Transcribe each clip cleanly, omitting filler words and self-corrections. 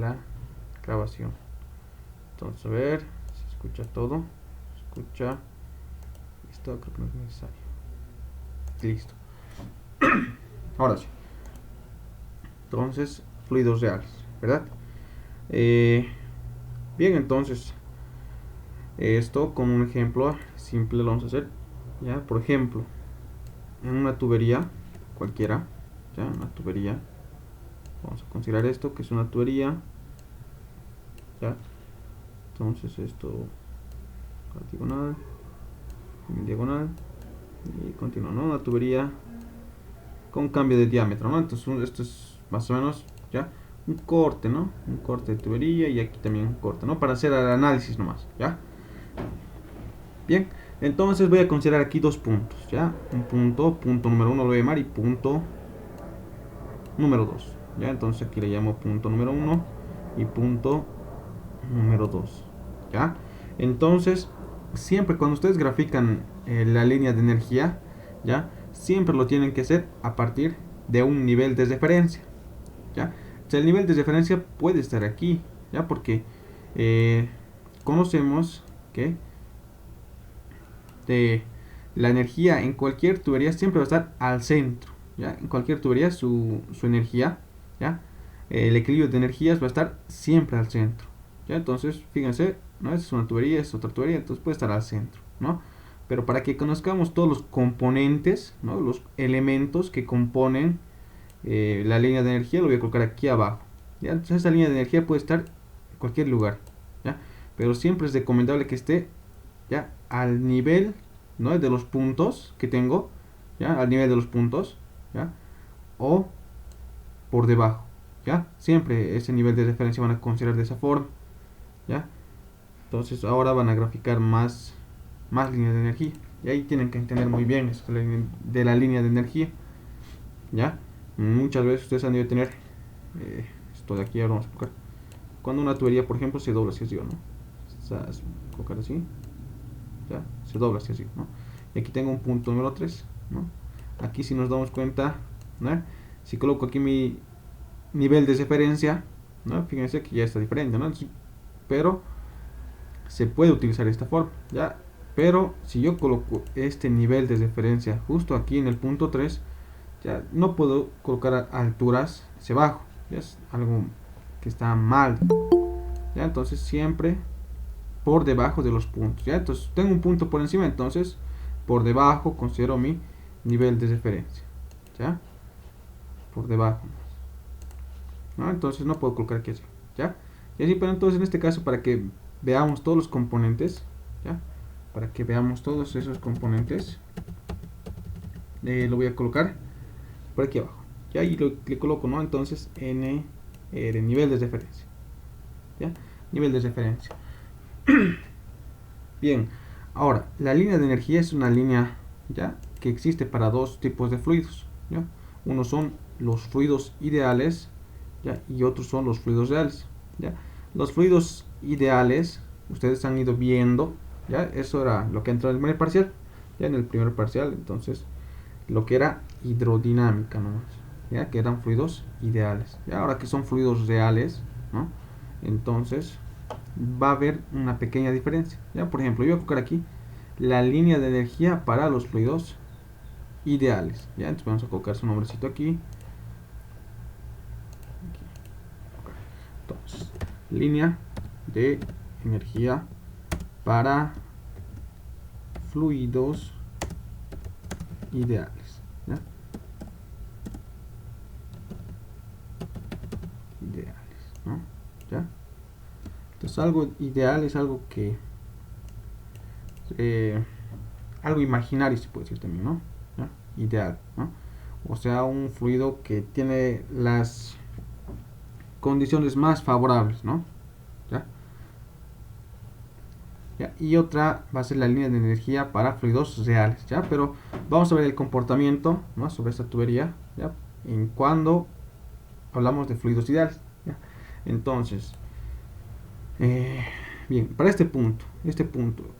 la grabación. Entonces, a ver, se escucha todo. Se escucha. Esto creo que no es necesario. Listo. Ahora sí. Entonces, fluidos reales, ¿verdad? Bien, entonces, esto como un ejemplo simple lo vamos a hacer. Ya, por ejemplo, en una tubería cualquiera, ya, una tubería. Vamos a considerar esto que es una tubería. Ya. Entonces esto diagonal, diagonal y continúa, ¿no? Una tubería con cambio de diámetro, ¿no? Entonces esto es más o menos ya un corte, ¿no? Un corte de tubería y aquí también un corte, ¿no? Para hacer el análisis nomás, ¿ya? Bien, entonces voy a considerar aquí dos puntos, ¿ya? Un punto número 1 lo voy a llamar y punto número 2, ¿ya? Entonces aquí le llamo punto número 1 y punto número 2, ¿ya? Entonces, siempre cuando ustedes grafican la línea de energía, ¿ya? Siempre lo tienen que hacer a partir de un nivel de referencia, ¿ya? O sea, el nivel de referencia puede estar aquí, ¿ya? Porque conocemos que la energía en cualquier tubería siempre va a estar al centro, ¿ya? En cualquier tubería su energía, ¿ya? El equilibrio de energías va a estar siempre al centro, ¿ya? Entonces, fíjense, ¿no? Esta es una tubería, esta es otra tubería, entonces puede estar al centro, ¿no? Pero para que conozcamos todos los componentes, ¿no? Los elementos que componen la línea de energía, lo voy a colocar aquí abajo, ¿ya? Entonces, esa línea de energía puede estar en cualquier lugar, ¿ya? Pero siempre es recomendable que esté, ¿ya? Al nivel, ¿no? De los puntos que tengo, ¿ya? Al nivel de los puntos, ¿ya? O por debajo, ¿ya? Siempre ese nivel de referencia van a considerar de esa forma, ¿ya? Entonces ahora van a graficar más líneas de energía. Y ahí tienen que entender muy bien esto de la línea de energía, ¿ya? Muchas veces ustedes han debido tener esto de aquí, ahora vamos a colocar. Cuando una tubería, por ejemplo, se dobla hacia arriba, ¿no? Vamos a colocar así, ¿ya? Se dobla hacia arriba, ¿no? Y aquí tengo un punto número 3, ¿no? Aquí si nos damos cuenta, ¿no? Si coloco aquí mi nivel de referencia, ¿no? Fíjense que ya está diferente, ¿no? Pero se puede utilizar esta forma, ¿ya? Pero si yo coloco este nivel de referencia justo aquí en el punto 3, ya no puedo colocar alturas hacia abajo, ya es algo que está mal, ¿ya? Entonces siempre por debajo de los puntos, ¿ya? Entonces tengo un punto por encima, entonces por debajo considero mi nivel de referencia, ¿ya? Por debajo, ¿no? Entonces no puedo colocar aquí así, ¿ya? Y así, pero entonces en este caso para que veamos todos los componentes, ¿ya? Para que veamos todos esos componentes, lo voy a colocar por aquí abajo, ¿ya? Y le coloco, ¿no? Entonces n de nivel de referencia, ¿ya? Nivel de referencia. Bien, ahora la línea de energía es una línea, ¿ya? Que existe para dos tipos de fluidos, ¿ya? Unos son los fluidos ideales, ¿ya? Y otros son los fluidos reales, ¿ya? Los fluidos ideales, ustedes han ido viendo, ¿ya? Eso era lo que entró en el primer parcial, ya en el primer parcial, entonces, lo que era hidrodinámica nomás, ¿ya? Que eran fluidos ideales, ¿ya? Ahora que son fluidos reales, ¿no? Entonces, va a haber una pequeña diferencia, ¿ya? Por ejemplo, yo voy a colocar aquí la línea de energía para los fluidos ideales, ¿ya? Entonces vamos a colocar su nombrecito aquí. Entonces, línea de energía para fluidos ideales, ¿ya? Ideales, ¿no? ¿Ya? Entonces algo ideal es algo que algo imaginario se puede decir también, ¿no? ¿Ya? Ideal, ¿no? O sea, un fluido que tiene las condiciones más favorables, ¿no? ¿Ya? ¿Ya? Y otra va a ser la línea de energía para fluidos reales, ¿ya? Pero vamos a ver el comportamiento, ¿no? Sobre esta tubería, ¿ya? En cuando hablamos de fluidos ideales, ¿ya? Entonces, bien, para este punto,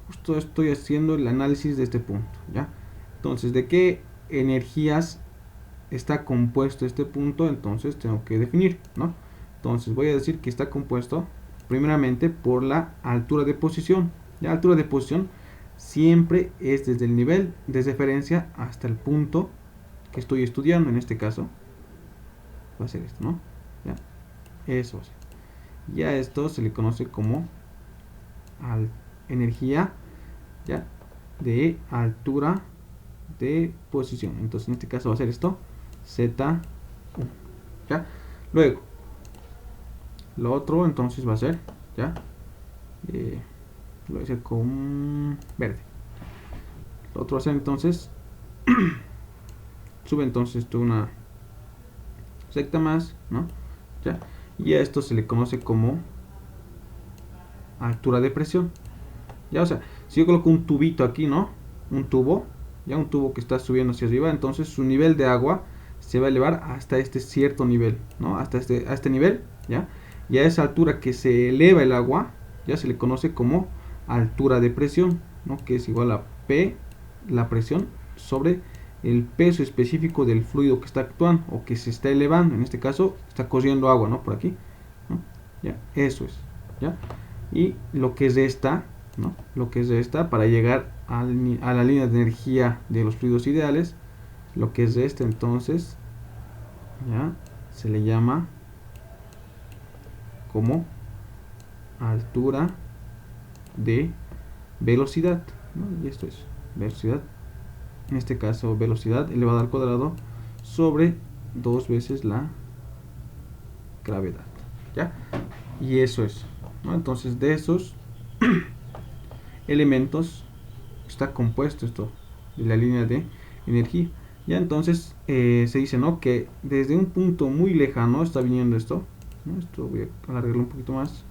justo estoy haciendo el análisis de este punto, ¿ya? Entonces, ¿de qué energías está compuesto este punto? Entonces tengo que definir, ¿no? Entonces voy a decir que está compuesto primeramente por la altura de posición. La altura de posición siempre es desde el nivel de referencia hasta el punto que estoy estudiando. En este caso va a ser esto, ¿no? ¿Ya? Eso es. Ya esto se le conoce como energía, ¿ya? De altura de posición. Entonces en este caso va a ser esto, Z1, ¿ya? Luego lo otro entonces va a ser, ¿ya? Lo voy a hacer con verde. Lo otro va a ser entonces sube entonces esto una secta más, ¿no? ¿Ya? Y a esto se le conoce como altura de presión. Ya, o sea, si yo coloco un tubito aquí, ¿no? Un tubo, ya un tubo que está subiendo hacia arriba, entonces su nivel de agua se va a elevar hasta este cierto nivel, ¿no? Hasta este nivel, ¿ya? Y a esa altura que se eleva el agua, ya se le conoce como altura de presión, ¿no? Que es igual a P, la presión, sobre el peso específico del fluido que está actuando o que se está elevando. En este caso, está corriendo agua, ¿no? Por aquí, ¿no? Ya, eso es, ¿ya? Y lo que es esta, ¿no? Lo que es esta para llegar a la línea de energía de los fluidos ideales, lo que es este entonces, ¿ya? Se le llama como altura de velocidad, ¿no? Y esto es velocidad, en este caso velocidad elevada al cuadrado sobre 2 veces la gravedad, ¿ya? Y eso es, ¿no? Entonces de esos elementos está compuesto esto de la línea de energía. Ya entonces se dice, ¿no? Que desde un punto muy lejano está viniendo esto, ¿no? Esto voy a alargarlo un poquito más,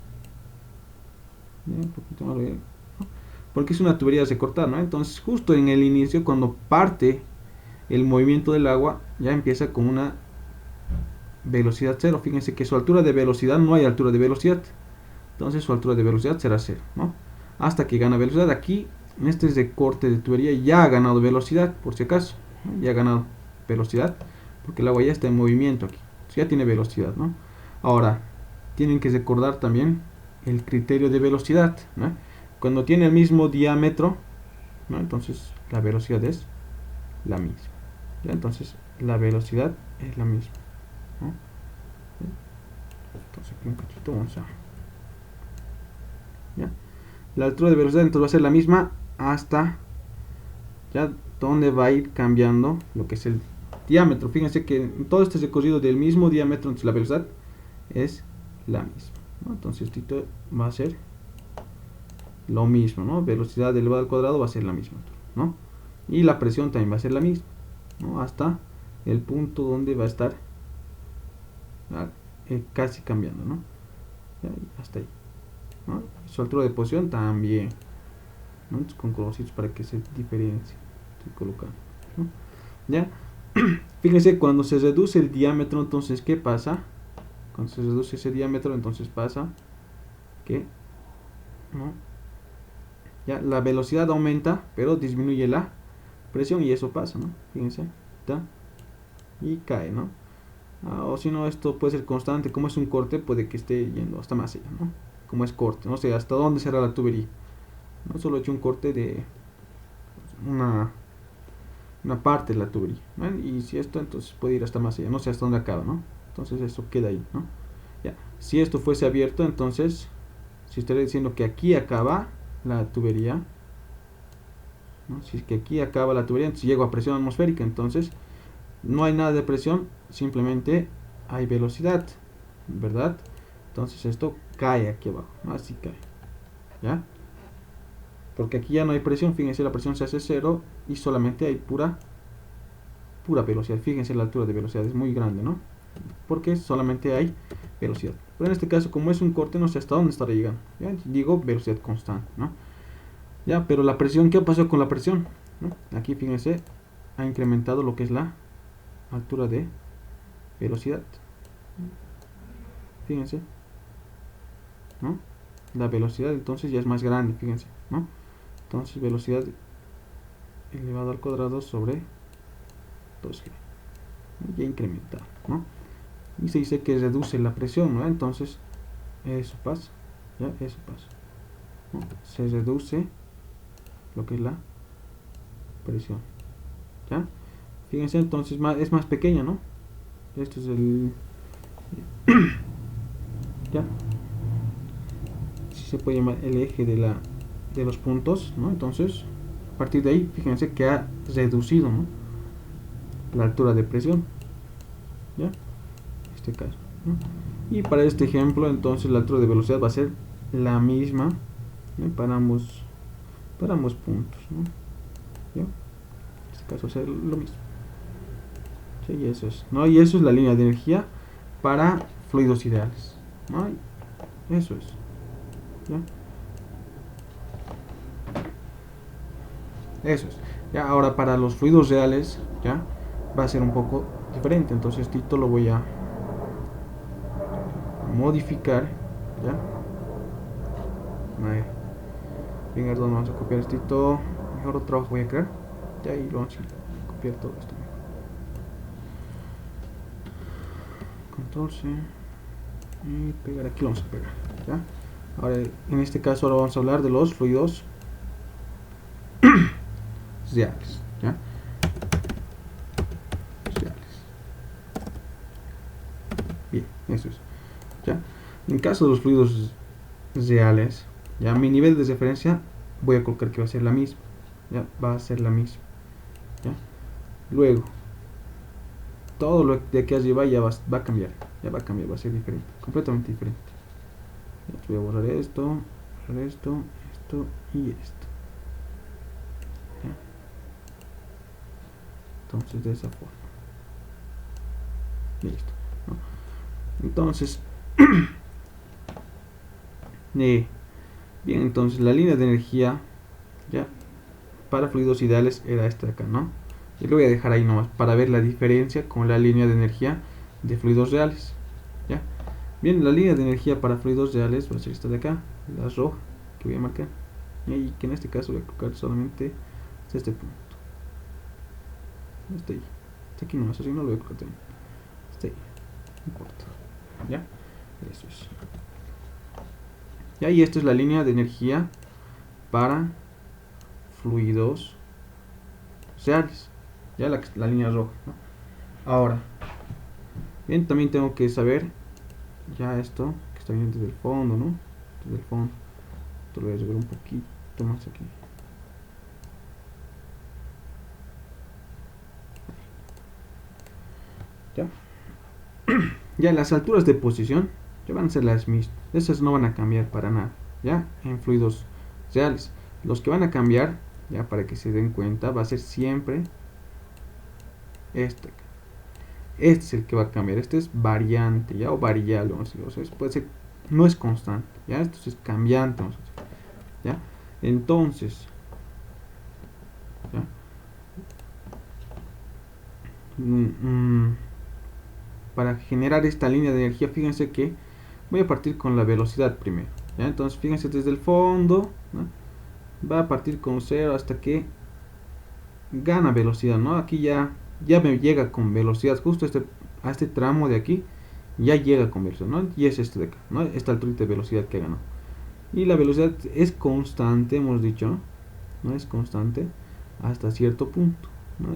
un poquito más, ¿no? Porque es una tubería de cortar, ¿no? Entonces justo en el inicio, cuando parte el movimiento del agua, ya empieza con una velocidad cero. Fíjense que su altura de velocidad, no hay altura de velocidad, entonces su altura de velocidad será cero, ¿no? Hasta que gana velocidad. Aquí en este es de corte de tubería, ya ha ganado velocidad, por si acaso, ¿no? Ya ha ganado velocidad, porque el agua ya está en movimiento aquí, entonces ya tiene velocidad, ¿no? Ahora, tienen que recordar también el criterio de velocidad, ¿no? Cuando tiene el mismo diámetro, ¿no? Entonces la velocidad es la misma, ¿ya? Entonces la velocidad es la misma, ¿no? Entonces aquí un poquito vamos a... ¿ya? La altura de velocidad entonces va a ser la misma hasta ya donde va a ir cambiando lo que es el diámetro. Fíjense que en todo este recorrido del mismo diámetro, entonces la velocidad es la misma, ¿no? Entonces esto va a ser lo mismo, ¿no? Velocidad elevada al cuadrado va a ser la misma, ¿no? Y la presión también va a ser la misma, ¿no? Hasta el punto donde va a estar casi cambiando, ¿no? Ya, hasta ahí, ¿no? Su altura de posición también, ¿no? Entonces, con colorcitos para que se diferencie, estoy colocando, ¿no? Ya. Fíjense, cuando se reduce el diámetro, entonces ¿qué pasa? Cuando se reduce ese diámetro, entonces pasa que, ¿no? Ya la velocidad aumenta, pero disminuye la presión y eso pasa, ¿no? Fíjense, ¿está? Y cae, ¿no? O si no, esto puede ser constante, como es un corte, puede que esté yendo hasta más allá, ¿no? Como es corte, no sé hasta dónde será la tubería, ¿no? Solo he hecho un corte de una parte de la tubería, ¿no? Y si esto, entonces puede ir hasta más allá, no sé hasta dónde acaba, ¿no? Entonces eso queda ahí, ¿no? Ya. Si esto fuese abierto, entonces si estaría diciendo que aquí acaba la tubería, ¿no? Si es que aquí acaba la tubería, entonces llego a presión atmosférica, entonces no hay nada de presión, simplemente hay velocidad, ¿verdad? Entonces esto cae aquí abajo, ¿no? Así cae, ¿ya? Porque aquí ya no hay presión, fíjense, la presión se hace cero y solamente hay pura velocidad. Fíjense, la altura de velocidad es muy grande, ¿no? Porque solamente hay velocidad. Pero en este caso, como es un corte, no sé hasta dónde estará llegando, ¿ya? Digo velocidad constante, ¿no? Ya, pero la presión, ¿qué pasó con la presión? ¿No? Aquí fíjense, ha incrementado lo que es la altura de velocidad. Fíjense, ¿no? La velocidad entonces ya es más grande, fíjense, ¿no? Entonces velocidad elevado al cuadrado sobre 2g, ya incrementado, ¿no? y se dice que reduce la presión, ¿no? Entonces eso pasa, ya, eso pasa, ¿no? Se reduce lo que es la presión, ya. Fíjense, entonces es más pequeña, ¿no? Esto es el, ya, si se puede llamar el eje de los puntos, ¿no? Entonces a partir de ahí, fíjense que ha reducido, ¿no?, la altura de presión, ya, en este caso, ¿no? Y para este ejemplo, entonces la altura de velocidad va a ser la misma, ¿no?, para ambos puntos, ¿no? ¿Ya? En este caso va a ser lo mismo. ¿Sí? Y eso es, ¿no? Y eso es la línea de energía para fluidos ideales, ¿no? Eso es, ¿ya? Eso es. Ya, ahora para los fluidos reales, ya, va a ser un poco diferente. Entonces Tito lo voy a modificar, ya. Ahí. Bien, perdón, vamos a copiar esto. Mejor otro trabajo voy a crear. Ya, y vamos a copiar todo esto. Control C y pegar aquí, lo vamos a pegar, ya. Ahora en este caso ahora vamos a hablar de los fluidos reales, ya. Reales. Bien, eso es, ya. En caso de los fluidos reales, ya, mi nivel de referencia voy a colocar que va a ser la misma, ya, va a ser la misma, ya. Luego todo lo de aquí arriba ya va a cambiar, ya va a cambiar, va a ser diferente, completamente diferente. Ya, voy a borrar esto, esto y esto, ya. Entonces de esa forma, listo, ¿no? Entonces bien, entonces la línea de energía, ya, para fluidos ideales era esta de acá, ¿no? Y lo voy a dejar ahí nomás para ver la diferencia con la línea de energía de fluidos reales, ¿ya? Bien, la línea de energía para fluidos reales va a ser esta de acá, la roja, que voy a marcar, y que en este caso voy a colocar solamente hasta este punto, hasta ahí, hasta aquí nomás, así no lo voy a colocar también, hasta ahí, no importa, ¿ya? Eso es. Ya, y esta es la línea de energía para fluidos reales, ya, la línea roja, ¿no? Ahora, bien, también tengo que saber ya esto que está bien desde el fondo, ¿no? Desde el fondo. Esto lo voy a subir un poquito más aquí. Ya. Ya las alturas de posición ya van a ser las mismas. Esas no van a cambiar para nada, ya, en fluidos reales. Los que van a cambiar, ya, para que se den cuenta, va a ser siempre este. Este es el que va a cambiar. Este es variante, ya, o variable, vamos a decir. O sea, puede ser, no es constante, ya. Esto es cambiante, vamos a decir, ya. Entonces, ya, para generar esta línea de energía, fíjense que voy a partir con la velocidad primero, ¿ya? Entonces fíjense desde el fondo, ¿no?, va a partir con 0 hasta que gana velocidad, ¿no? Aquí ya me llega con velocidad, justo a este tramo de aquí ya llega con velocidad, ¿no? Y es este de acá, ¿no? Esta altura de velocidad que ganó. Y la velocidad es constante, hemos dicho, ¿no? Es constante hasta cierto punto, ¿no?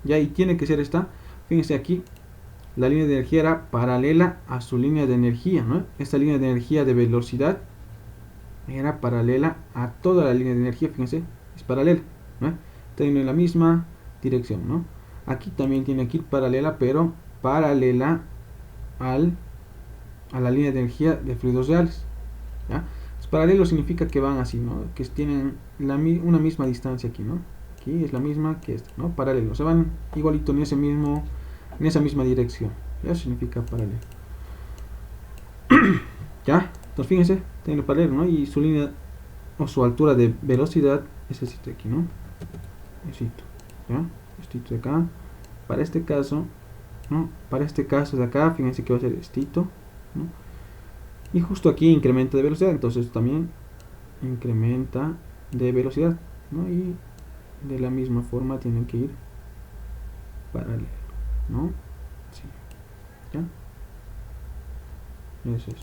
Ya, y tiene que ser esta, fíjense aquí, la línea de energía era paralela a su línea de energía, ¿no? Esta línea de energía de velocidad era paralela a toda la línea de energía, fíjense, es paralela, ¿no? Tiene la misma dirección, ¿no? Aquí también tiene que ir paralela, pero paralela a la línea de energía de fluidos reales, ¿ya? Pues paralelo significa que van así, ¿no? Que tienen una misma distancia aquí, ¿no? Aquí es la misma que esta, ¿no? Paralelo, se van igualito en esa misma dirección, ya significa paralelo. Ya, entonces fíjense, tiene el paralelo, ¿no? Y su línea o su altura de velocidad es este de aquí, ¿no? Esto, ¿ya? Esto de acá. Para este caso, ¿no? Para este caso de acá, fíjense que va a ser estito, ¿no? Y justo aquí incrementa de velocidad, entonces también incrementa de velocidad, ¿no? Y de la misma forma tienen que ir paralelo, ¿no? Sí, ¿ya? Eso es.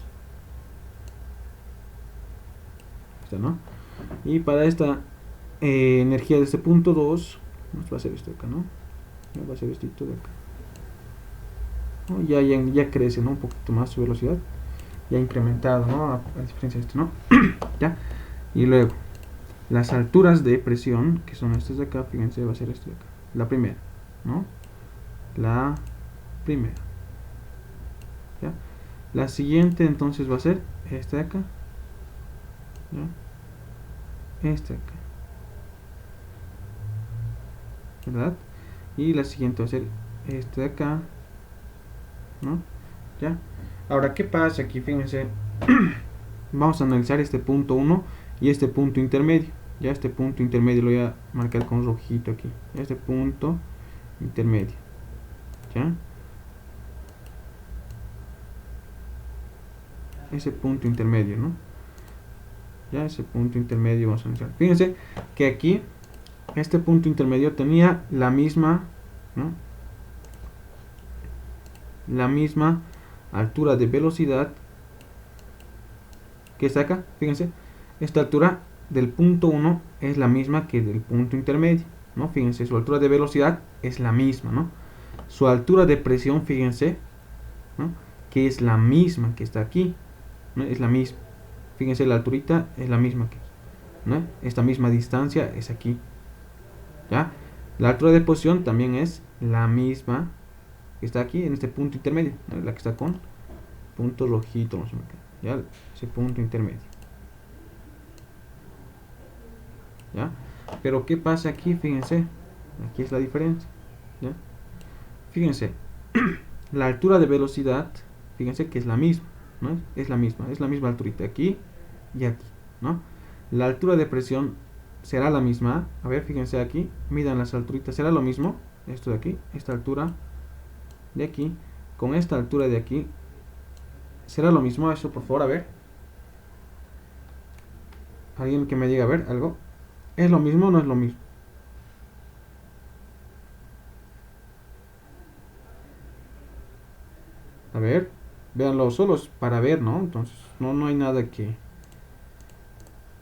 Esta, ¿no? Y para esta energía de este punto 2, nos va a ser esto de acá, ¿no? Ya va a ser esto de acá. ¿No? Ya crece, ¿no? Un poquito más su velocidad. Ya incrementado, ¿no? A diferencia de esto, ¿no? ¿Ya? Y luego, las alturas de presión, que son estas de acá, fíjense, va a ser esto de acá. La primera, ¿no? La primera. ¿Ya? La siguiente entonces va a ser esta de acá. ¿Ya? Esta de acá. ¿Verdad? Y la siguiente va a ser esta de acá, ¿no? ¿Ya? Ahora, ¿qué pasa aquí? Fíjense, vamos a analizar este punto 1 y este punto intermedio. Ya este punto intermedio lo voy a marcar con rojito aquí. Este punto intermedio. ¿Ya? Ese punto intermedio, ¿no? Ya ese punto intermedio vamos a analizar. Fíjense que aquí este punto intermedio tenía la misma, ¿no? La misma altura de velocidad que está acá. Fíjense, esta altura del punto 1 es la misma que del punto intermedio, ¿no? Fíjense, su altura de velocidad es la misma, ¿no? Su altura de presión, fíjense, ¿no? Que es la misma que está aquí, ¿no? Es la misma. Fíjense, la alturita es la misma que, ¿no? Esta misma distancia es aquí, ¿ya? La altura de posición también es la misma que está aquí en este punto intermedio, ¿no? La que está con punto rojito, no sé, ¿ya? Ese punto intermedio, ¿ya? Pero ¿qué pasa aquí? Fíjense, aquí es la diferencia, ¿ya? Fíjense, la altura de velocidad, fíjense que es la misma, ¿no? Es la misma alturita aquí y aquí, ¿no? La altura de presión será la misma. A ver, fíjense aquí, midan las alturitas, será lo mismo. Esto de aquí, esta altura de aquí, con esta altura de aquí, será lo mismo. Eso, por favor, a ver. Alguien que me diga, a ver, algo. ¿Es lo mismo o no es lo mismo? A ver, véanlo solos para ver, ¿no? Entonces, no hay nada que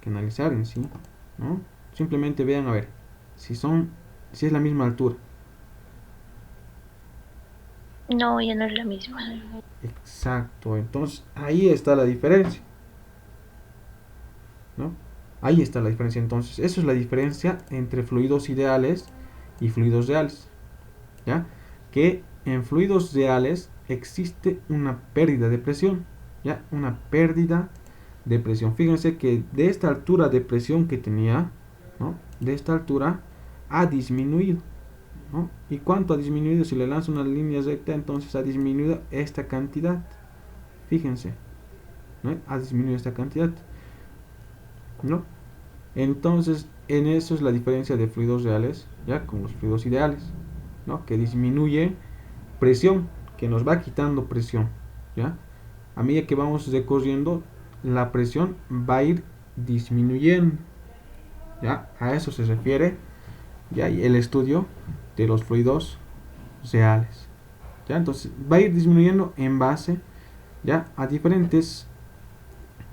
analizar en sí, ¿no? Simplemente vean, a ver, si es la misma altura. No, ya no es la misma. Exacto, entonces ahí está la diferencia, ¿no? Ahí está la diferencia, entonces eso es la diferencia entre fluidos ideales y fluidos reales, ¿ya? Que en fluidos reales existe una pérdida de presión, ¿ya? Una pérdida de presión. Fíjense que de esta altura de presión que tenía, ¿no? De esta altura ha disminuido, ¿no? ¿Y cuánto ha disminuido? Si le lanzo una línea recta, entonces ha disminuido esta cantidad. Fíjense, ¿no? Ha disminuido esta cantidad, ¿no? Entonces, en eso es la diferencia de fluidos reales, ya con los fluidos ideales, ¿no? Que disminuye presión, que nos va quitando presión, ¿ya? A medida que vamos recorriendo, la presión va a ir disminuyendo, ¿ya? A eso se refiere ya el estudio de los fluidos reales, ¿ya? Entonces, va a ir disminuyendo en base, ya, a diferentes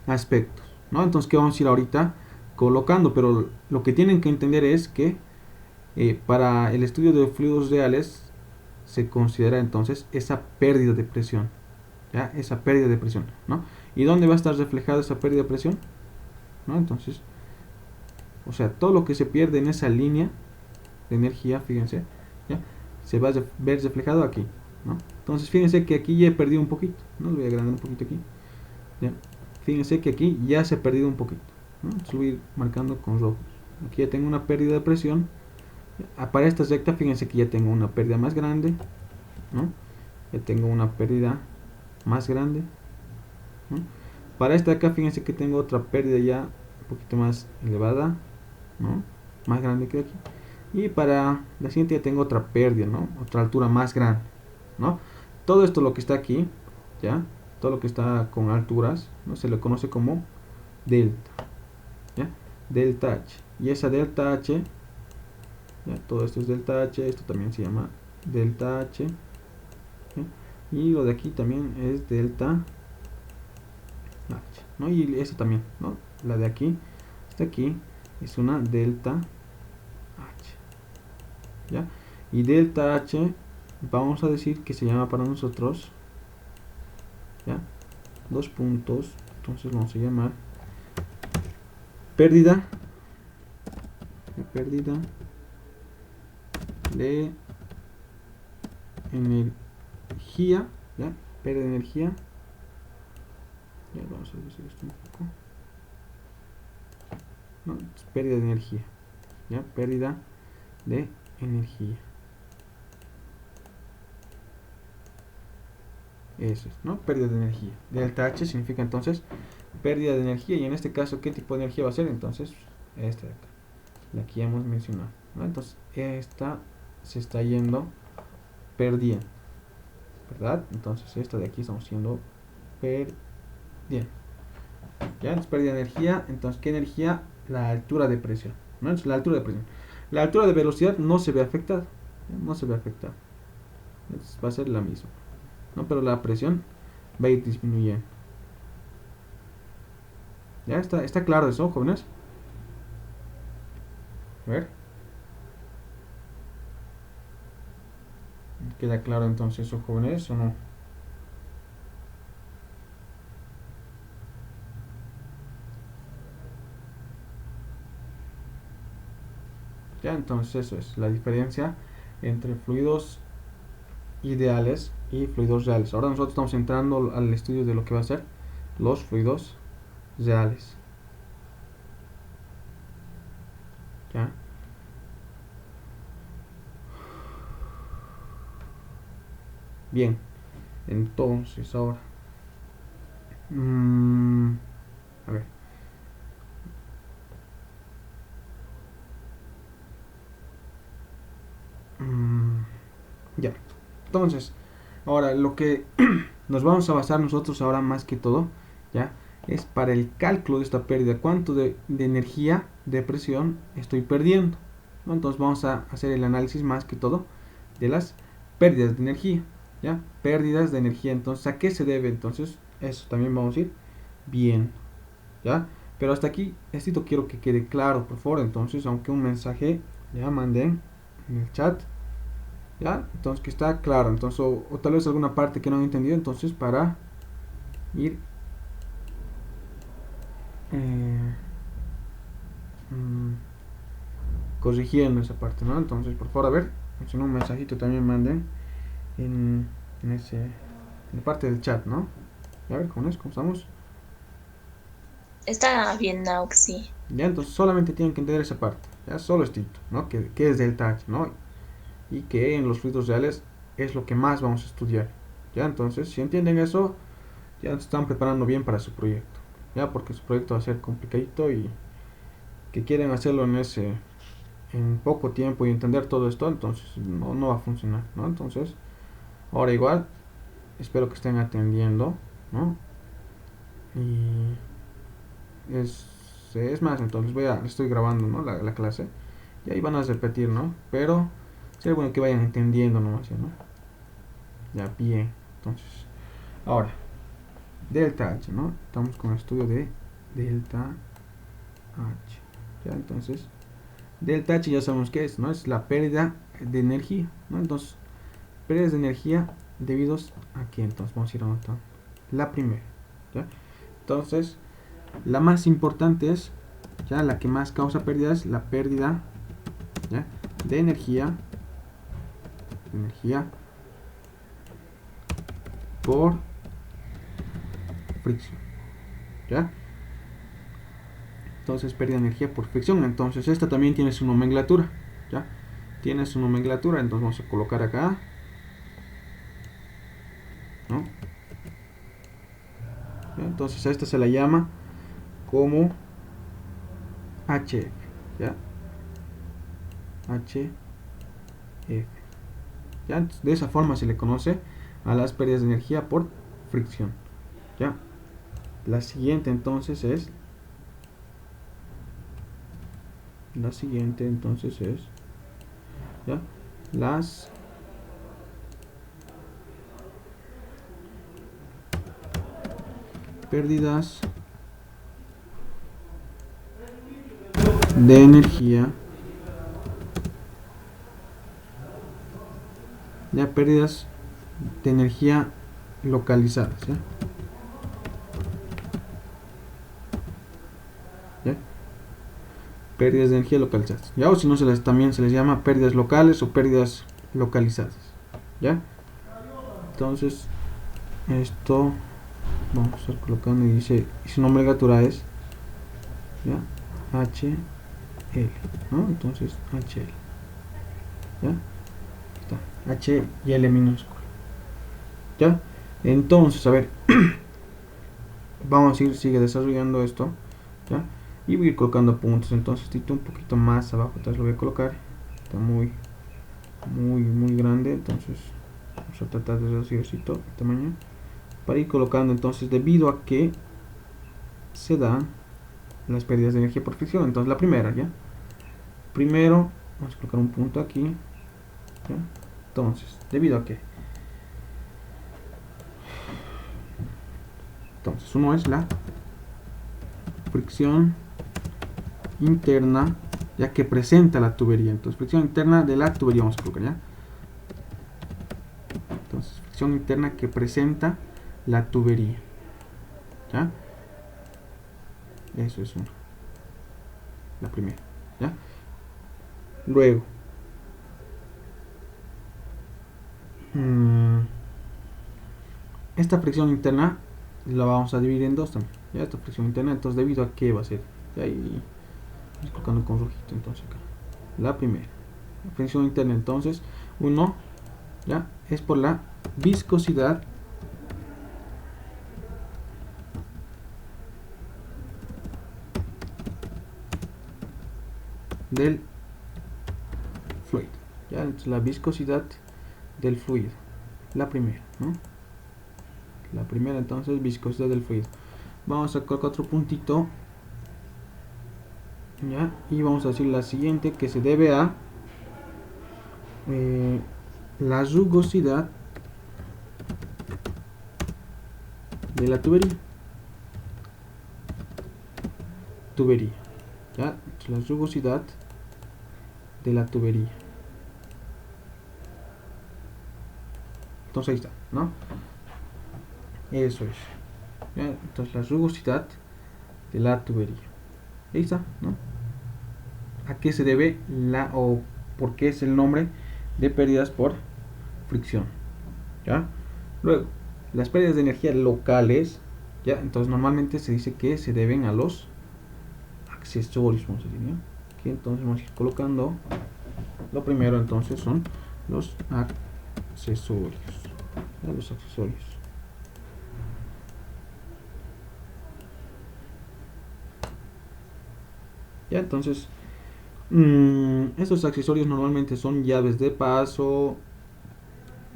aspectos, ¿no? Entonces, ¿qué vamos a ir ahorita colocando? Pero lo que tienen que entender es que para el estudio de fluidos reales se considera entonces esa pérdida de presión, ¿ya? Esa pérdida de presión, ¿no? ¿Y dónde va a estar reflejada esa pérdida de presión? ¿No? Entonces, o sea, todo lo que se pierde en esa línea de energía, fíjense, ¿ya? Se va a ver reflejado aquí, ¿no? Entonces, fíjense que aquí ya he perdido un poquito, ¿no? Lo voy a agrandar un poquito aquí, ¿ya? Fíjense que aquí ya se ha perdido un poquito, ¿no? Entonces, lo voy a ir marcando con rojo. Aquí ya tengo una pérdida de presión. Para esta recta, fíjense que ya tengo una pérdida más grande, ¿no? Ya tengo una pérdida más grande, ¿no? Para esta de acá, fíjense que tengo otra pérdida ya un poquito más elevada, ¿no? Más grande que aquí. Y para la siguiente ya tengo otra pérdida, ¿no? Otra altura más grande, ¿no? Todo esto lo que está aquí, ¿ya? Todo lo que está con alturas, ¿no? Se le conoce como delta, ¿ya? Delta H. Y esa delta H, ¿ya? Todo esto es delta H, esto también se llama delta H, ¿ya? Y lo de aquí también es delta ¿no? Y esta también, ¿no? La de aquí hasta aquí es una delta H, ¿ya? Y delta H vamos a decir que se llama para nosotros, ¿ya? Dos puntos, entonces vamos a llamar pérdida de energía, ¿ya? Pérdida de energía, ya vamos a reducir esto un poco, ¿no? Pérdida de energía, ¿ya? Pérdida de energía, eso es, ¿no? Pérdida de energía. Delta H significa entonces pérdida de energía, y en este caso, ¿qué tipo de energía va a ser? Entonces, esta de acá, la que ya hemos mencionado, ¿no? Entonces, esta se está yendo perdiendo, ¿verdad? Entonces, esta de aquí estamos yendo perdiendo. ¿Ya? Entonces, pérdida de energía. Entonces, ¿qué energía? La altura de presión, ¿no? Entonces, la altura de presión. La altura de velocidad no se ve afectada, ¿ya? No se ve afectada. Entonces, va a ser la misma, ¿no? Pero la presión va a ir disminuyendo. ¿Ya? Está claro eso, jóvenes? A ver. ¿Queda claro entonces eso, jóvenes, o no? Ya, entonces eso es la diferencia entre fluidos ideales y fluidos reales. Ahora nosotros estamos entrando al estudio de lo que va a ser los fluidos reales. ¿Ya? Bien, entonces ahora, a ver, ya, entonces ahora lo que nos vamos a basar nosotros ahora más que todo, ya, es para el cálculo de esta pérdida, cuánto de energía de presión estoy perdiendo, ¿no? Entonces vamos a hacer el análisis más que todo de las pérdidas de energía, ya, pérdidas de energía. Entonces, ¿a qué se debe? Entonces eso también vamos a ir bien, ya. Pero hasta aquí, esto quiero que quede claro, por favor. Entonces, aunque un mensaje ya manden en el chat, ya, entonces que está claro. Entonces, o tal vez alguna parte que no han entendido, entonces para ir eh, mm, corrigiendo esa parte, ¿no? Entonces, por favor, a ver, si no, un mensajito también manden en ese, en la parte del chat, ¿no? Y a ver, ¿cómo es? ¿Cómo estamos? Está bien, Naux, sí. Ya, entonces solamente tienen que entender esa parte, ya, solo esto, ¿no? Que es delta H, ¿no? Y que en los fluidos reales es lo que más vamos a estudiar, ya. Entonces, si entienden eso, ya se están preparando bien para su proyecto, ya, porque su proyecto va a ser complicadito y que quieren hacerlo en poco tiempo y entender todo esto, entonces no va a funcionar, ¿no? Entonces, ahora igual, espero que estén atendiendo, ¿no? Y es más, entonces estoy grabando, ¿no? La clase, y ahí van a repetir, ¿no? Pero sería bueno que vayan entendiendo nomás, ¿no? Ya, bien. Entonces, ahora, delta H, ¿no? Estamos con el estudio de delta H. Ya, entonces, delta H ya sabemos qué es, ¿no? Es la pérdida de energía, ¿no? Entonces, pérdidas de energía debidos a qué. Entonces, vamos a ir anotando. La primera, ¿ya? Entonces, la más importante es, ya, la que más causa pérdidas, la pérdida, ¿ya? De energía por fricción, ¿ya? Entonces, pérdida de energía por fricción. Entonces, esta también tiene su nomenclatura, ¿ya? Tiene su nomenclatura, entonces vamos a colocar acá, ¿no? ¿Ya? Entonces, a esta se la llama como HF, ¿ya? HF, ¿ya? Entonces, de esa forma se le conoce a las pérdidas de energía por fricción, ¿ya? La siguiente entonces es ¿ya? Las pérdidas de energía, ya pérdidas de energía localizadas, ¿ya? ¿Ya? Pérdidas de energía localizadas, ¿ya? O si no, también se les llama pérdidas locales o pérdidas localizadas, ¿ya? Entonces, esto vamos a estar colocando y dice, y su nombre de gatura es, ¿ya? HL, ¿no? Entonces, HL, ¿ya? Está, H y L minúsculo, ¿ya? Entonces, a ver, vamos a ir, sigue desarrollando esto, ¿ya? Y voy a ir colocando puntos. Entonces, un poquito más abajo, entonces lo voy a colocar, está muy grande, entonces vamos a tratar de reducir el tamaño para ir colocando. Entonces, debido a que se dan las pérdidas de energía por fricción, entonces la primera, ¿ya? Primero vamos a colocar un punto aquí, ¿ya? Entonces, debido a que, entonces uno es la fricción interna, ya que presenta la tubería. Entonces, fricción interna de la tubería vamos a colocar, ¿ya? Entonces, fricción interna que presenta la tubería, ¿ya? Eso es uno, la primera, ¿ya? Luego, esta fricción interna la vamos a dividir en dos también, ¿ya? Esta fricción interna, entonces, debido a que va a ser, ¿ya? Y estoy colocando con rojito, entonces acá, la primera, la fricción interna, entonces, uno, ¿ya? Es por la viscosidad del fluido, ¿ya? Entonces, la viscosidad del fluido, la primera, ¿no? La primera, entonces, viscosidad del fluido. Vamos a colocar otro puntito, ¿ya? Y vamos a decir la siguiente, que se debe a la rugosidad de la tubería, ¿ya? Entonces, la rugosidad de la tubería. Entonces ahí está, ¿no? Eso es, ¿ya? Entonces la rugosidad de la tubería. Ahí está, ¿no? ¿A qué se debe la o por qué es el nombre de pérdidas por fricción? ¿Ya? Luego, las pérdidas de energía locales, ¿ya? Entonces normalmente se dice que se deben a los accesorios, vamos a decir, ¿ya? Aquí entonces vamos a ir colocando, lo primero entonces son los accesorios, ¿ya? Los accesorios. ¿Ya? Entonces, estos accesorios normalmente son llaves de paso,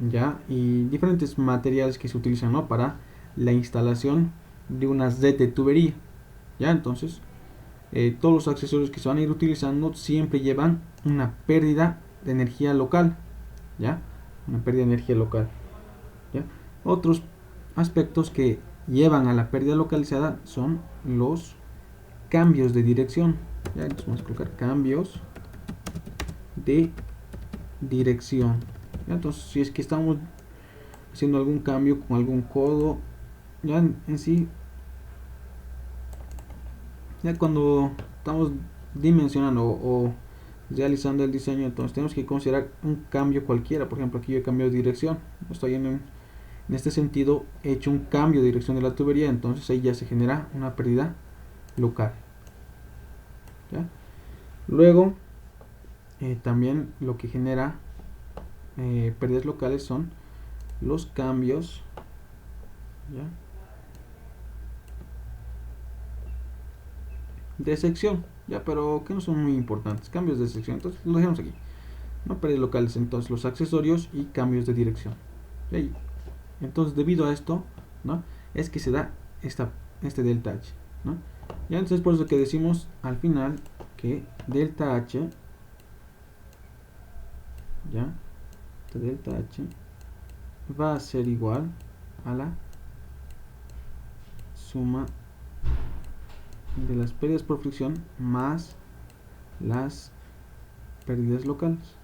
¿ya? Y diferentes materiales que se utilizan, ¿no? Para la instalación de una red de tubería, ¿ya? Entonces, todos los accesorios que se van a ir utilizando siempre llevan una pérdida de energía local, ¿ya? Una pérdida de energía local, ¿ya? Otros aspectos que llevan a la pérdida localizada son los cambios de dirección, ¿ya? Entonces vamos a colocar cambios de dirección, ¿ya? Entonces, si es que estamos haciendo algún cambio con algún codo, ya en sí, ya cuando estamos dimensionando o realizando el diseño, entonces tenemos que considerar un cambio cualquiera. Por ejemplo, aquí yo he cambiado de dirección, estoy en este sentido, he hecho un cambio de dirección de la tubería, entonces ahí ya se genera una pérdida local, ¿ya? Luego, también lo que genera pérdidas locales son los cambios, ¿ya? De sección, ya, pero que no son muy importantes, cambios de sección, entonces lo dejamos aquí, no pérdidas locales, entonces los accesorios y cambios de dirección, ¿ya? Entonces, debido a esto, ¿no? Es que se da este delta H, ¿no? Ya, entonces por eso que decimos al final que delta H, ¿ya? Este delta H va a ser igual a la suma de las pérdidas por fricción más las pérdidas locales.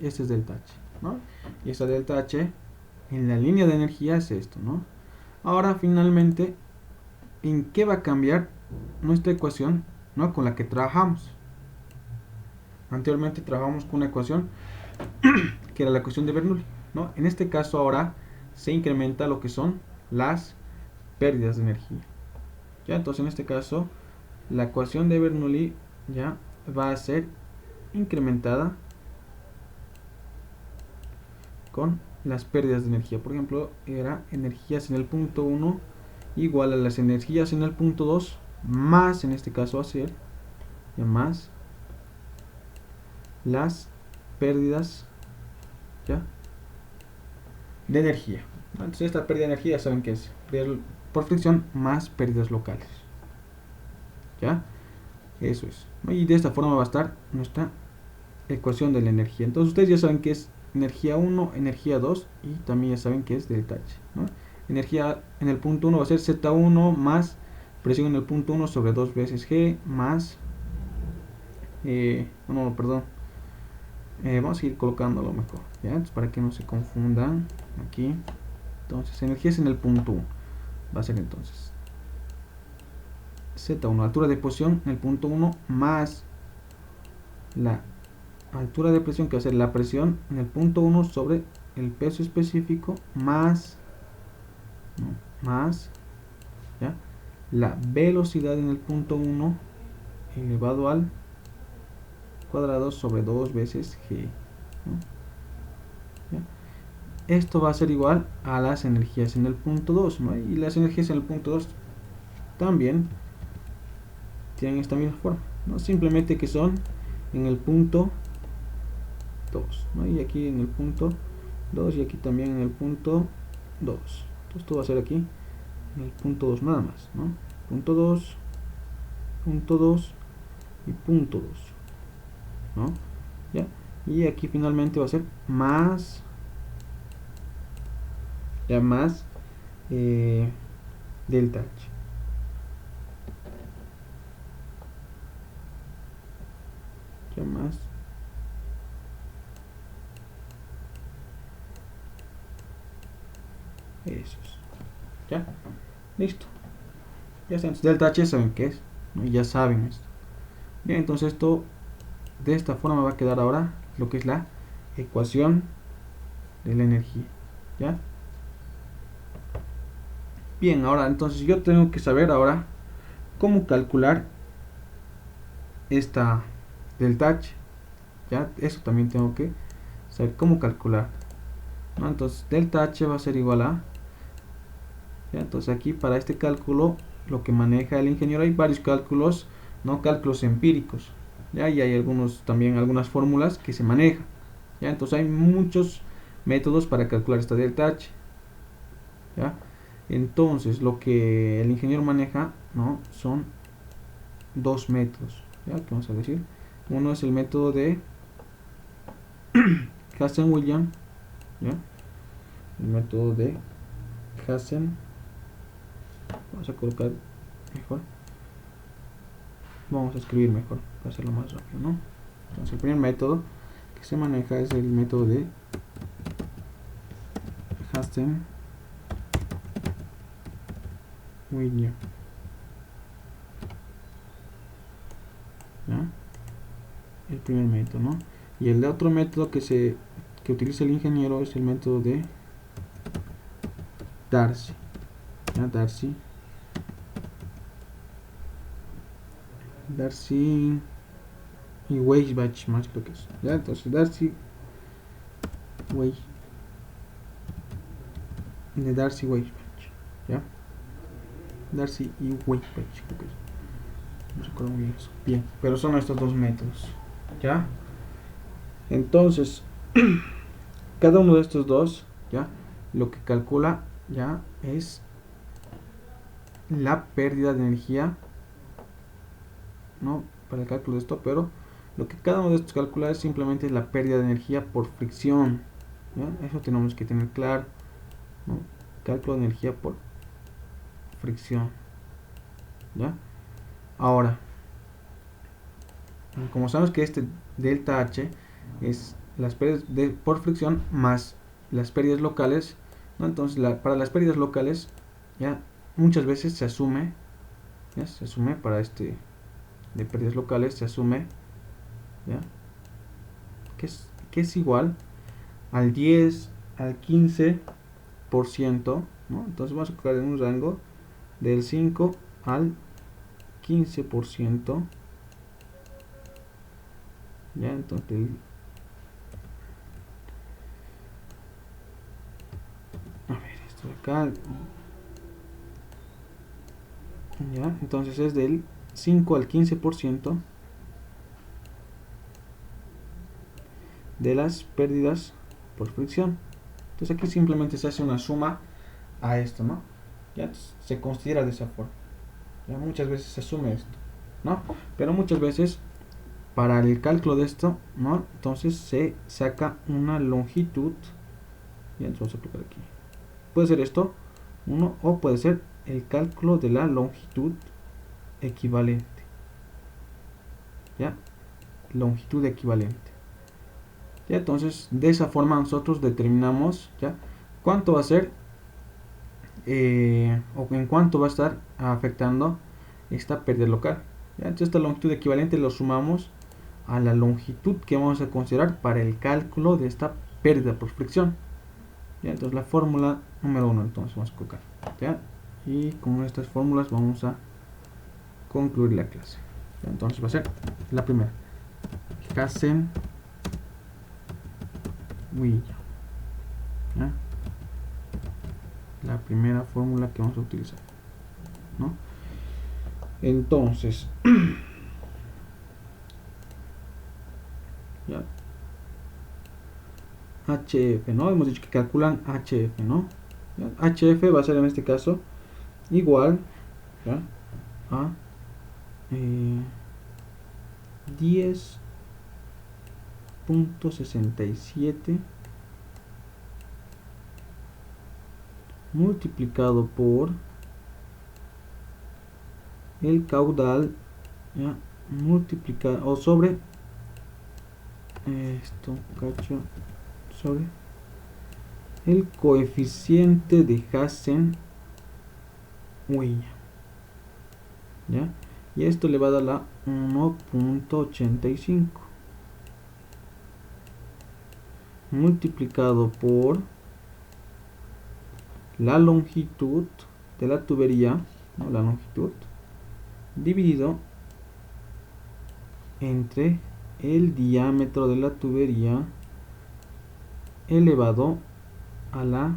Este es delta H, ¿no? Y esta delta H en la línea de energía es esto, ¿no? Ahora finalmente, ¿en qué va a cambiar nuestra ecuación, ¿no? Con la que trabajamos? Anteriormente trabajamos con una ecuación que era la ecuación de Bernoulli, ¿no? En este caso ahora se incrementa lo que son las pérdidas de energía. ¿Ya? Entonces en este caso la ecuación de Bernoulli ya va a ser incrementada con las pérdidas de energía. Por ejemplo, era energías en el punto 1 igual a las energías en el punto 2 más, en este caso va a ser ya más las pérdidas ya de energía. Entonces esta pérdida de energía ya saben que es por fricción más pérdidas locales. ¿Ya? Eso es. Y de esta forma va a estar nuestra ecuación de la energía. Entonces ustedes ya saben que es energía 1, energía 2 y también ya saben que es delta H, ¿no? Energía en el punto 1 va a ser Z1 más presión en el punto 1 sobre 2 veces G más no, perdón, vamos a ir colocándolo mejor, ¿ya? Entonces, para que no se confundan aquí. Entonces energías en el punto 1 va a ser entonces Z1, altura de posición en el punto 1 más la altura de presión, que va a ser la presión en el punto 1 sobre el peso específico más, ¿no? Más ¿ya? La velocidad en el punto 1 elevado al cuadrado sobre 2 veces g, ¿no? ¿Ya? Esto va a ser igual a las energías en el punto 2, ¿no? Y las energías en el punto 2 también tienen esta misma forma, ¿no? Simplemente que son en el punto 2, ¿no? Y aquí en el punto 2 y aquí también en el punto 2. Entonces esto va a ser aquí en el punto 2 nada más, ¿no? Punto 2 y punto 2, ¿no? ¿Ya? Y aquí finalmente va a ser más ya más delta H. Ya más esos. ¿Ya? Listo. Ya está. Entonces, delta H saben qué es, ¿no? Y ya saben esto. Bien, entonces esto de esta forma va a quedar ahora lo que es la ecuación de la energía. ¿Ya? Bien, ahora entonces yo tengo que saber ahora cómo calcular esta delta H. ¿Ya? Eso también tengo que saber cómo calcular, ¿no? Entonces delta H va a ser igual a, ¿ya? Entonces aquí para este cálculo lo que maneja el ingeniero, hay varios cálculos, no cálculos empíricos, ¿ya? Y hay algunos también algunas fórmulas que se manejan, ¿ya? Entonces hay muchos métodos para calcular esta delta H, ¿ya? Entonces lo que el ingeniero maneja, ¿no? Son dos métodos, ¿ya? Que vamos a decir, uno es el método de Hazen-Williams, ¿ya? El método de Hazen, vamos a colocar mejor, vamos a escribir mejor para hacerlo más rápido, ¿no? Entonces el primer método que se maneja es el método de Hazen-Williams, ¿ya? El primer método, ¿no? Y el otro método que utiliza el ingeniero es el método de Darcy, ¿ya? Darcy y Weisbach, más creo que es, ¿ya? Entonces Darcy Weisbach, ¿ya? Darcy y Weisbach, creo que es. No recuerdo muy bien eso. Bien, pero son estos dos métodos, ¿ya? Entonces cada uno de estos dos, ¿ya? Lo que calcula ya es la pérdida de energía, ¿no? Para el cálculo de esto, pero lo que cada uno de estos calcula es simplemente la pérdida de energía por fricción, ¿ya? Eso tenemos que tener claro, ¿no? Cálculo de energía por fricción, ¿ya? Ahora Como sabemos que este delta H es las pérdidas por fricción más las pérdidas locales, ¿no? Entonces para las pérdidas locales ya muchas veces se asume, ¿ya? Se asume para de pérdidas locales se asume, ¿ya? Que es igual al 10 al 15%, ¿no? Entonces vamos a colocar en un rango del 5 al 15%, ya. Entonces a ver, esto de acá, ya, entonces es del 5 al 15% de las pérdidas por fricción. Entonces aquí simplemente se hace una suma a esto, ¿no? Ya se considera de esa forma. Ya muchas veces se asume esto, ¿no? Pero muchas veces para el cálculo de esto, ¿no? Entonces se saca una longitud. Y entonces vamos a aplicar aquí. Puede ser esto, 1, o puede ser el cálculo de la longitud equivalente. ¿Ya? Longitud equivalente. ¿Ya? Entonces, de esa forma nosotros determinamos, ¿ya? Cuánto va a ser o en cuánto va a estar afectando esta pérdida local. ¿Ya? Entonces, esta longitud equivalente lo sumamos a la longitud que vamos a considerar para el cálculo de esta pérdida por fricción. ¿Ya? Entonces, la fórmula número 1, entonces vamos a colocar, ¿ya? Y con estas fórmulas vamos a concluir la clase. ¿Ya? Entonces va a ser la primera, Hassen Willa, ¿ya? La primera fórmula que vamos a utilizar, ¿no? Entonces ya, HF, ¿no? Hemos dicho que calculan HF, ¿no? ¿Ya? HF va a ser en este caso igual, ¿ya? A 10.67 multiplicado por el caudal, ¿ya? Multiplicado o sobre esto, cacho, sobre el coeficiente de Hassen-Wigner, ¿ya? Y esto le va a dar la 1.85 multiplicado por la longitud de la tubería, ¿no? La longitud dividido entre el diámetro de la tubería elevado a la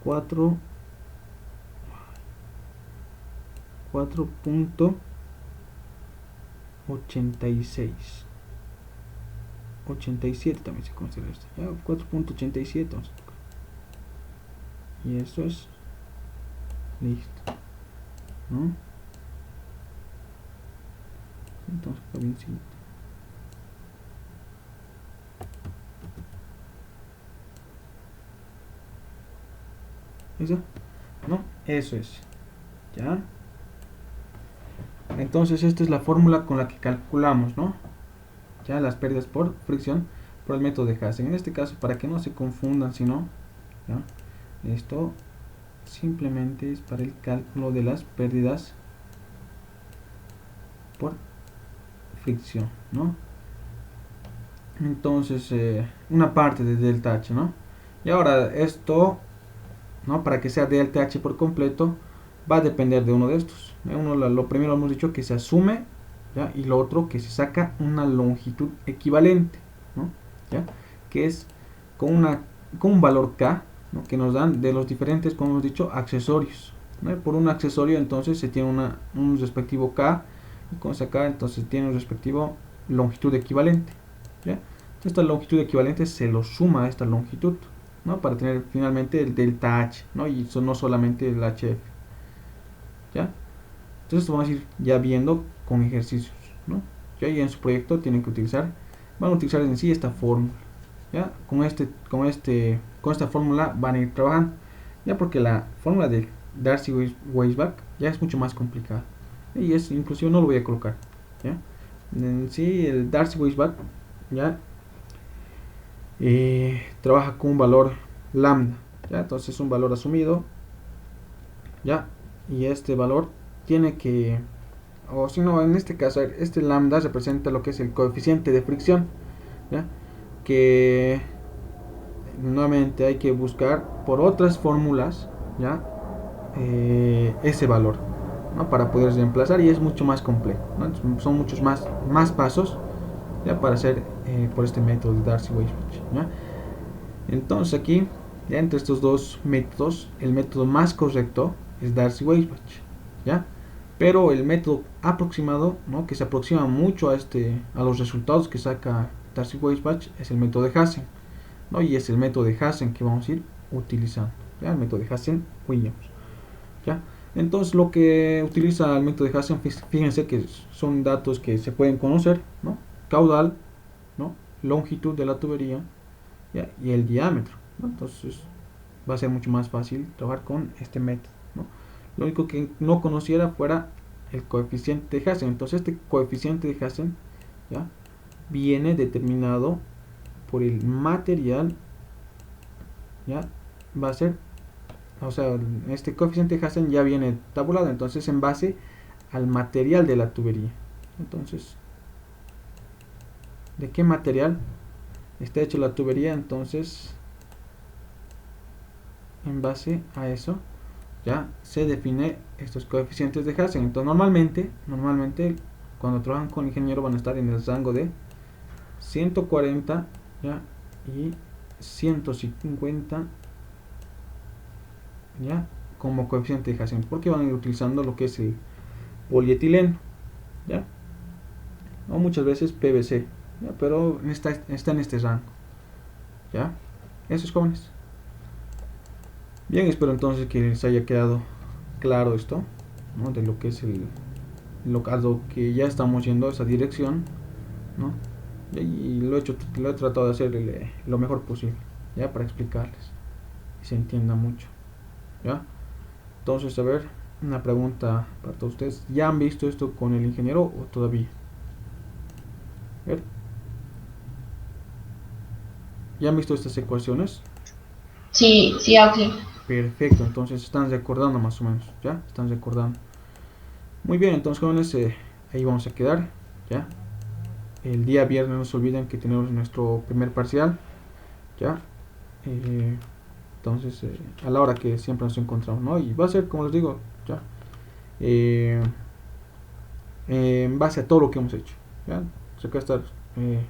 4.86 87 también se considera esto, ya 4.87, y eso es listo, ¿no? Entonces está bien simple. ¿Eso? ¿No? Eso es. ¿Ya? Entonces esta es la fórmula con la que calculamos, ¿no? Ya las pérdidas por fricción por el método de Hassen. En este caso, para que no se confundan, sino, ¿ya? Esto simplemente es para el cálculo de las pérdidas por fricción, ¿no? Entonces, una parte de delta H, ¿no? Y ahora esto, ¿no? Para que sea delta H por completo, va a depender de uno de estos. Lo primero hemos dicho que se asume, ¿ya? Y lo otro que se saca una longitud equivalente, ¿no? ¿Ya? Que es con un valor K, ¿no? Que nos dan de los diferentes, como hemos dicho, accesorios, ¿no? Por un accesorio entonces se tiene un respectivo K, y con esa K entonces tiene un respectivo longitud equivalente, ¿ya? Entonces esta longitud equivalente se lo suma a esta longitud, ¿no? Para tener finalmente el delta H, ¿no? Y eso no solamente el HF, ¿ya? Entonces vamos a ir ya viendo con ejercicios, ¿no? Ya en su proyecto tienen que van a utilizar en sí esta fórmula, ¿ya? Con esta fórmula van a ir trabajando, ya, porque la fórmula de Darcy-Weisbach ya es mucho más complicada, y es inclusive no lo voy a colocar, ¿ya? En sí, el Darcy Weisbach ya trabaja con un valor lambda, ya, entonces un valor asumido, ya, y este valor tiene que, o si no, en este caso, este lambda representa lo que es el coeficiente de fricción, ya, que nuevamente hay que buscar por otras fórmulas, ya, ese valor, ¿no? Para poder reemplazar, y es mucho más complejo, ¿no? Son muchos más pasos, ya, para hacer por este método de Darcy-Weisbach, ¿ya? Entonces aquí, ya entre estos dos métodos, el método más correcto es Darcy-Weisbach, ¿ya? Pero el método aproximado, ¿no? Que se aproxima mucho a los resultados que saca Darcy-Weisbach, es el método de Hassen, ¿no? Y es el método de Hassen que vamos a ir utilizando, ¿ya? El método de Hassen-Williams, ¿ya? Entonces lo que utiliza el método de Hassen, fíjense que son datos que se pueden conocer, ¿no? Caudal, ¿no? Longitud de la tubería, ¿ya? Y el diámetro, ¿no? Entonces va a ser mucho más fácil trabajar con este método, ¿no? Lo único que no conociera fuera el coeficiente de Hassen. Entonces este coeficiente de Hassen, ¿ya? Viene determinado por el material, ¿ya? Va a ser, o sea, este coeficiente de Hassen ya viene tabulado, entonces en base al material de la tubería. Entonces, ¿de qué material está hecho la tubería? Entonces, en base a eso, ya se define estos coeficientes de Hassen. Entonces, normalmente cuando trabajan con ingeniero van a estar en el rango de 140, ya, y 150, ya, como coeficiente de Hassen, porque van a ir utilizando lo que es el polietileno, ya, o muchas veces PVC, ya, pero está en este rango, ya. Esos jóvenes. Bien, espero entonces que les haya quedado claro esto, ¿no? De lo que es a lo que ya estamos yendo, esa dirección, ¿no? Y lo he tratado de hacer lo mejor posible, ya, para explicarles y se entienda mucho, ya. Entonces, a ver, una pregunta para todos ustedes: ¿ya han visto esto con el ingeniero o todavía? A ver, ¿ya han visto estas ecuaciones? Sí, sí, Axel. Perfecto, entonces están recordando más o menos, ya, están recordando. Muy bien, entonces jóvenes, ahí vamos a quedar, ya. El día viernes no se olviden que tenemos nuestro primer parcial, ya. Eh, entonces, a la hora que siempre nos encontramos, ¿no? Y va a ser, como les digo, ya, eh, en base a todo lo que hemos hecho, ya. O sea que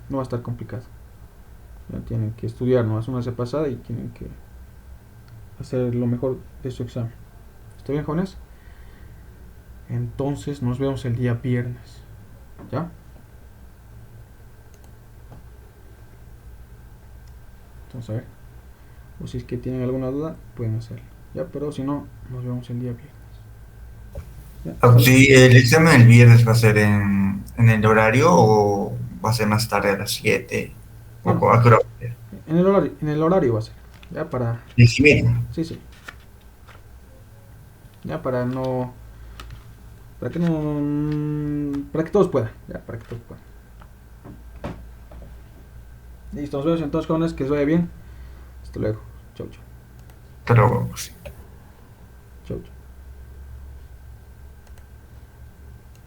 no va a estar complicado. Ya tienen que estudiar, ¿no? Es una pasada y tienen que hacer lo mejor de su examen. ¿Está bien, jóvenes? Entonces nos vemos el día viernes, ¿ya? Entonces, a ver, o si es que tienen alguna duda, pueden hacerlo, ¿ya? Pero si no, nos vemos el día viernes, ¿ya? Ah, sí, ¿el examen el viernes va a ser en el horario o va a ser más tarde a las 7? No, no, ¿O a qué hora va a ser? en el horario va a ser, ¿ya? Para, 10:30. sí, sí, ya, para no, para que no, para que todos puedan, ya, para que todos puedan. Listo, nos vemos entonces, jóvenes, que les vaya bien. Hasta luego. Chau, chau. Pero Chau, chau.